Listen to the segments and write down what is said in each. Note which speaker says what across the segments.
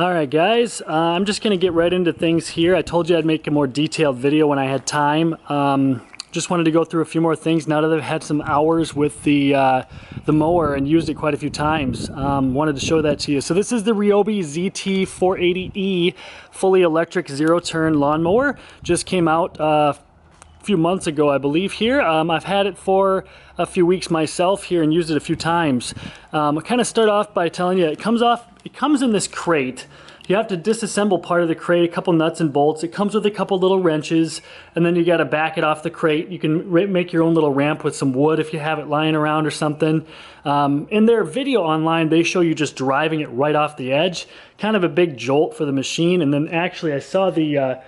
Speaker 1: Alright guys, I'm just going to get right into things here. I told you I'd make a more detailed video when I had time. Just wanted to go through a few more things now that I've had some hours with the mower and used it quite a few times. Wanted to show that to you. So this is the Ryobi ZT480e fully electric zero-turn lawnmower. Just came out a few months ago, I believe here. I've had it for a few weeks myself here and used it a few times. I'll kind of start off by telling you it comes in this crate. You have to disassemble part of the crate, a couple nuts and bolts. It comes with a couple little wrenches, and then you got to back it off the crate. You can make your own little ramp with some wood if you have it lying around or something. In their video online, they show you just driving it right off the edge. Kind of a big jolt for the machine. And then actually I saw the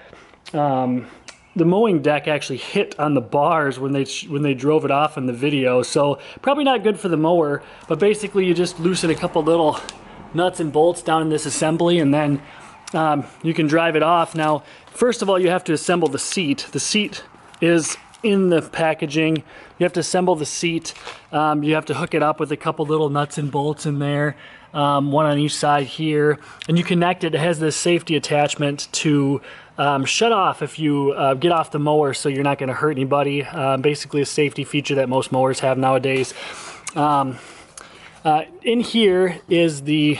Speaker 1: mowing deck actually hit on the bars when they drove it off in the video. So probably not good for the mower, but basically you just loosen a couple little nuts and bolts down in this assembly, and then you can drive it off. Now, first of all, you have to assemble the seat. The seat is in the packaging. You have to assemble the seat. You have to hook it up with a couple little nuts and bolts in there, one on each side here, and you connect it. It has this safety attachment to shut off if you get off the mower, so you're not going to hurt anybody. Basically a safety feature that most mowers have nowadays. In here is the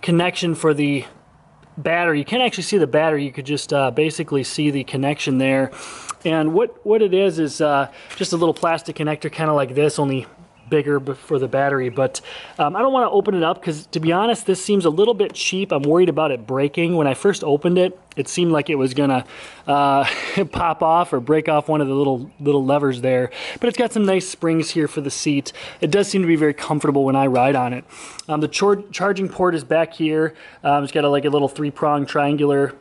Speaker 1: connection for the battery. You can't actually see the battery. You could just basically see the connection there. And what it is just a little plastic connector, kind of like this, only bigger for the battery. But I don't want to open it up because, to be honest, this seems a little bit cheap. I'm worried about it breaking. When I first opened it, it seemed like it was gonna pop off or break off one of the little levers there. But it's got some nice springs here for the seat. It does seem to be very comfortable when I ride on it. The charging port is back here. It's got like a little three-prong triangular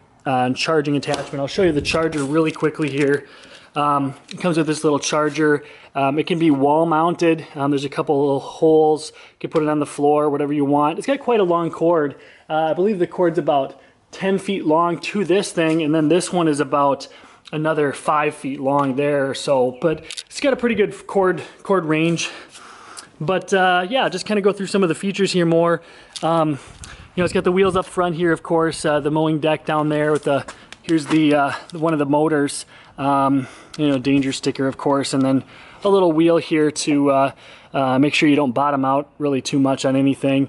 Speaker 1: charging attachment. I'll show you the charger really quickly here. It comes with this little charger. It can be wall mounted. There's a couple little holes. You can put it on the floor, whatever you want. It's got quite a long cord. I believe the cord's about 10 feet long to this thing, and then this one is about another 5 feet long there. So, but it's got a pretty good cord range. But yeah, just kind of go through some of the features here more. You know, it's got the wheels up front here, of course. The mowing deck down there with here's the one of the motors. You know, danger sticker, of course, and then a little wheel here to make sure you don't bottom out really too much on anything.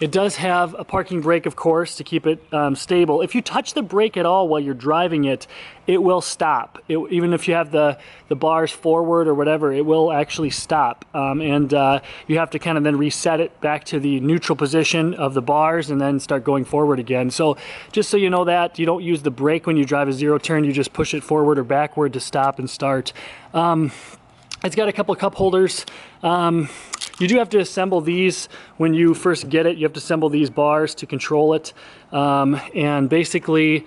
Speaker 1: It does have a parking brake, of course, to keep it stable. If you touch the brake at all while you're driving it, it will stop. Even if you have the bars forward or whatever, it will actually stop. And you have to kind of then reset it back to the neutral position of the bars and then start going forward again. So just so you know that, you don't use the brake when you drive a zero turn, you just push it forward or backward to stop and start. It's got a couple of cup holders. You do have to assemble these when you first get it. You have to assemble these bars to control it. And basically,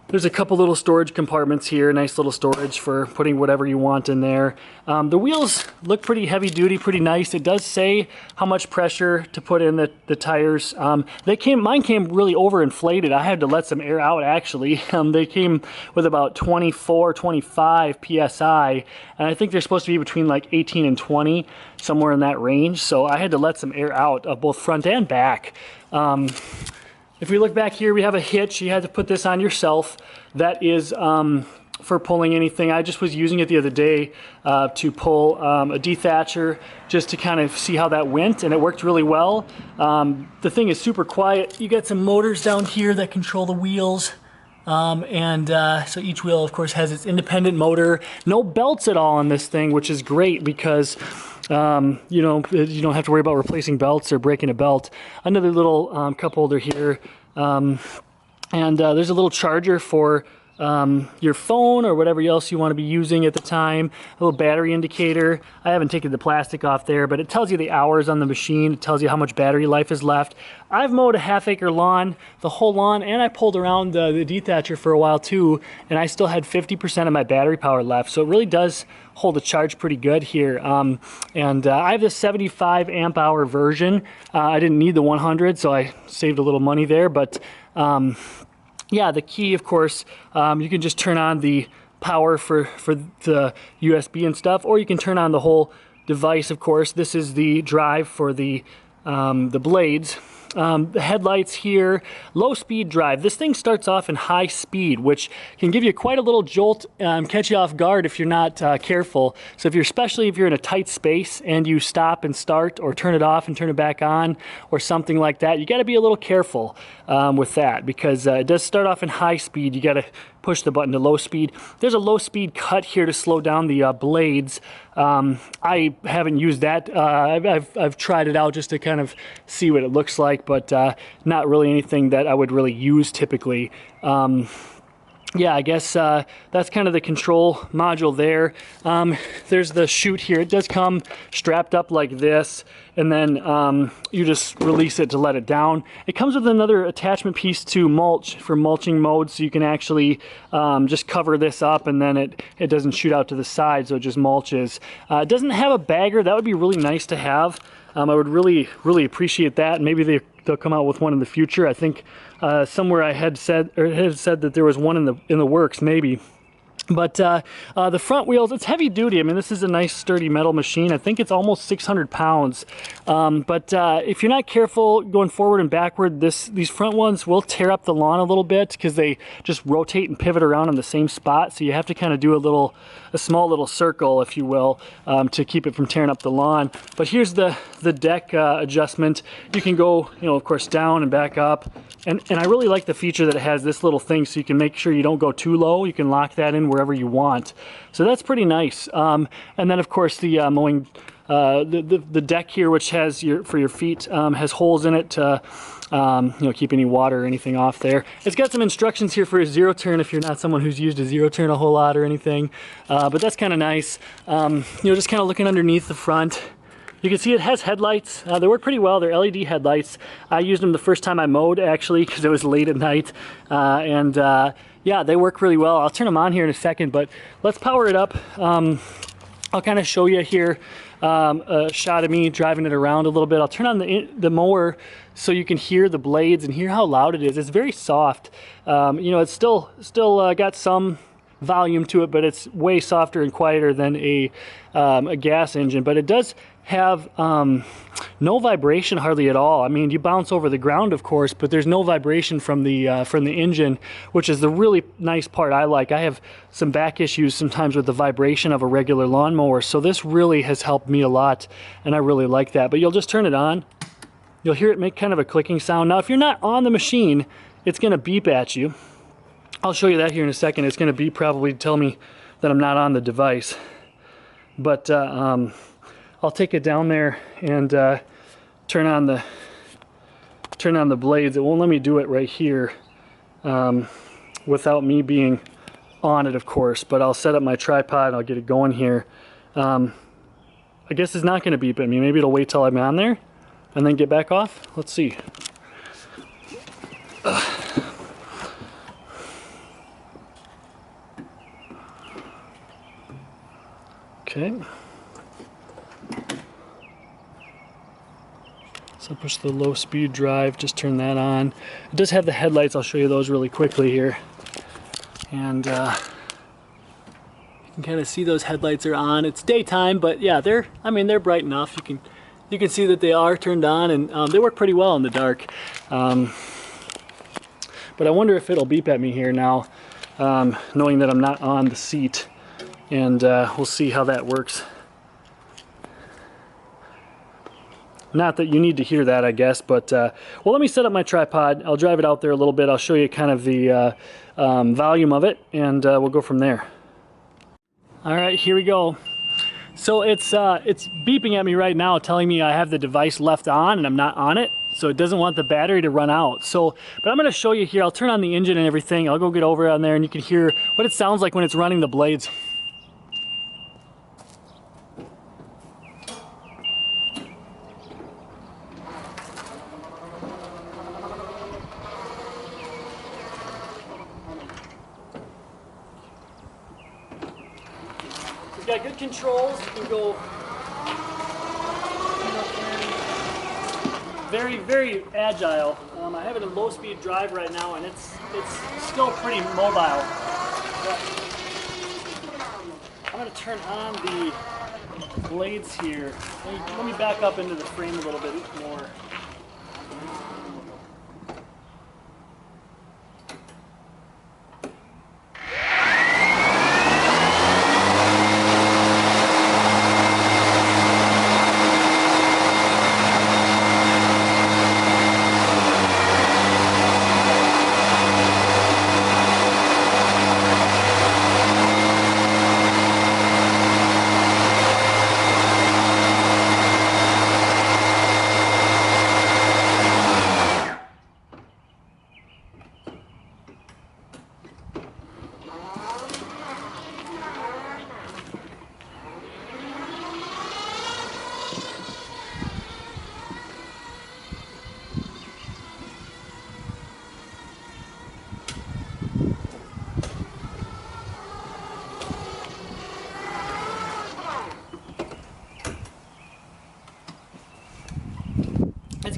Speaker 1: there's a couple little storage compartments here. Nice little storage for putting whatever you want in there. The wheels look pretty heavy duty, pretty nice. It does say how much pressure to put in the tires. Mine came really overinflated. I had to let some air out, actually. They came with about 24, 25 PSI, and I think they're supposed to be between like 18 and 20, somewhere in that range. So I had to let some air out of both front and back. If we look back here, we have a hitch. You had to put this on yourself. That is for pulling anything. I just was using it the other day to pull a dethatcher just to kind of see how that went, and it worked really well. The thing is super quiet. You got some motors down here that control the wheels. So each wheel, of course, has its independent motor. No belts at all on this thing, which is great because you know, you don't have to worry about replacing belts or breaking a belt. Another little cup holder here, and there's a little charger for your phone or whatever else you want to be using at the time. A little battery indicator. I haven't taken the plastic off there, but it tells you the hours on the machine. It tells you how much battery life is left. I've mowed a half-acre lawn, the whole lawn, and I pulled around the dethatcher for a while too, and I still had 50% of my battery power left. So it really does hold a charge pretty good here. I have the 75 amp hour version. I didn't need the 100, so I saved a little money there, but yeah, the key, of course, you can just turn on the power for the USB and stuff, or you can turn on the whole device, of course. This is the drive for the blades. The headlights here, low speed drive. This thing starts off in high speed, which can give you quite a little jolt, catch you off guard if you're not careful. So especially if you're in a tight space and you stop and start, or turn it off and turn it back on, or something like that, you got to be a little careful with that, because it does start off in high speed. You got to push the button to low speed. There's a low speed cut here to slow down the blades. I haven't used that. I've tried it out just to kind of see what it looks like, but not really anything that I would really use typically. Yeah, I guess that's kind of the control module there. There's the chute here. It does come strapped up like this, and then you just release it to let it down. It comes with another attachment piece to mulch, for mulching mode, so you can actually just cover this up, and then it doesn't shoot out to the side, so it just mulches. It doesn't have a bagger. That would be really nice to have. I would really appreciate that. Maybe they'll come out with one in the future. I think somewhere I had said that there was one in the works, maybe. But the front wheels, it's heavy duty. I mean, this is a nice sturdy metal machine. I think it's almost 600 pounds. But if you're not careful going forward and backward, these front ones will tear up the lawn a little bit, because they just rotate and pivot around in the same spot. So you have to kind of do a small little circle, if you will, to keep it from tearing up the lawn. But here's the deck adjustment. You can go, of course, down and back up. And I really like the feature that it has this little thing, so you can make sure you don't go too low. You can lock that in wherever you want. So that's pretty nice. And then, of course, the mowing, the deck here, which has for your feet, has holes in it to keep any water or anything off there. It's got some instructions here for a zero turn if you're not someone who's used a zero turn a whole lot or anything. But that's kind of nice. Just kind of looking underneath the front. You can see it has headlights. They work pretty well. They're LED headlights. I used them the first time I mowed, actually, because it was late at night. Yeah, they work really well. I'll turn them on here in a second, but let's power it up. I'll kind of show you here a shot of me driving it around a little bit. I'll turn on the mower so you can hear the blades and hear how loud it is. It's very soft. It's still got some volume to it, but it's way softer and quieter than a gas engine. But it does have no vibration hardly at all. I mean, you bounce over the ground, of course, but there's no vibration from the engine, which is the really nice part I like. I have some back issues sometimes with the vibration of a regular lawnmower, so this really has helped me a lot, and I really like that. But you'll just turn it on. You'll hear it make kind of a clicking sound. Now, if you're not on the machine, it's going to beep at you. I'll show you that here in a second. It's going to beep probably to tell me that I'm not on the device. But I'll take it down there and turn on the blades. It won't let me do it right here without me being on it, of course. But I'll set up my tripod and I'll get it going here. I guess it's not going to beep at me. Maybe it'll wait till I'm on there and then get back off. Let's see. Okay. So push the low speed drive, just turn that on. It does have the headlights. I'll show you those really quickly here. And you can kind of see those headlights are on. It's daytime, but yeah, they're bright enough. You can see that they are turned on, and they work pretty well in the dark. But I wonder if it'll beep at me here now, knowing that I'm not on the seat. And we'll see how that works. Not that you need to hear that, I guess, but well, let me set up my tripod. I'll drive it out there a little bit. I'll show you kind of the volume of it, and we'll go from there. All right, here we go. So it's beeping at me right now, telling me I have the device left on and I'm not on it. So it doesn't want the battery to run out. So, but I'm going to show you here. I'll turn on the engine and everything. I'll go get over on there, and you can hear what it sounds like when it's running the blades. We've got good controls. You can go very, very agile. I have it in low-speed drive right now, and it's still pretty mobile. But I'm going to turn on the blades here. Let me back up into the frame a little bit more.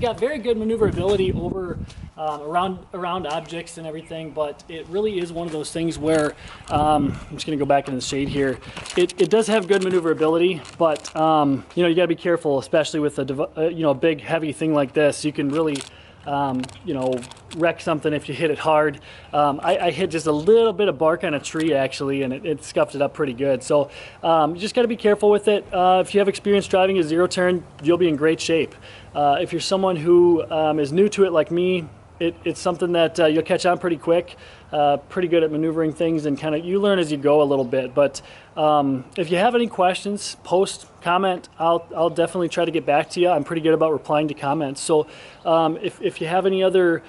Speaker 1: got very good maneuverability over around objects and everything, but it really is one of those things where I'm just going to go back in the shade here. It does have good maneuverability, but you know, you got to be careful, especially with a you know, a big heavy thing like this. You can really you know, wreck something if you hit it hard. I hit just a little bit of bark on a tree actually, and it scuffed it up pretty good. So you just got to be careful with it. If you have experience driving a zero turn, you'll be in great shape. If you're someone who is new to it like me, it's something that you'll catch on pretty quick. Pretty good at maneuvering things, and kind of you learn as you go a little bit. But if you have any questions, post, comment. I'll definitely try to get back to you. I'm pretty good about replying to comments. So if you have any other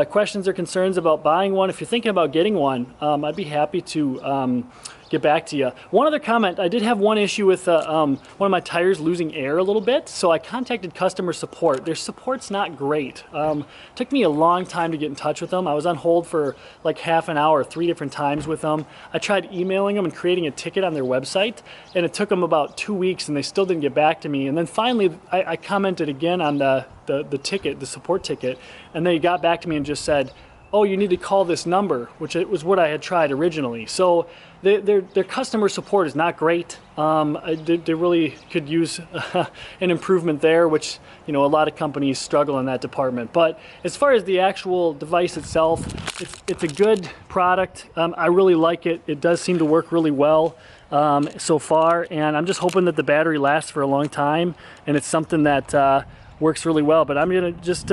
Speaker 1: questions or concerns about buying one, if you're thinking about getting one, I'd be happy to get back to you. One other comment, I did have one issue with one of my tires losing air a little bit, so I contacted customer support. Their support's not great. Took me a long time to get in touch with them. I was on hold for like half an hour, 3 different times with them. I tried emailing them and creating a ticket on their website, and it took them about 2 weeks, and they still didn't get back to me. And then finally, I commented again on the ticket, the support ticket, and they got back to me and just said, oh, you need to call this number, which it was what I had tried originally. So their customer support is not great. They really could use an improvement there, which, you know, a lot of companies struggle in that department. But as far as the actual device itself, it's a good product. I really like it. It does seem to work really well so far, and I'm just hoping that the battery lasts for a long time, and it's something that works really well. But I'm gonna just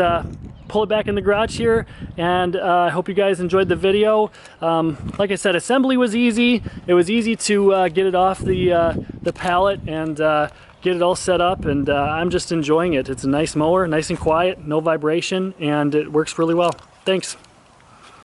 Speaker 1: pull it back in the garage here, and I hope you guys enjoyed the video. Like I said, assembly was easy. It was easy to get it off the pallet and get it all set up, and I'm just enjoying it. It's a nice mower, nice and quiet, no vibration, and it works really well. Thanks.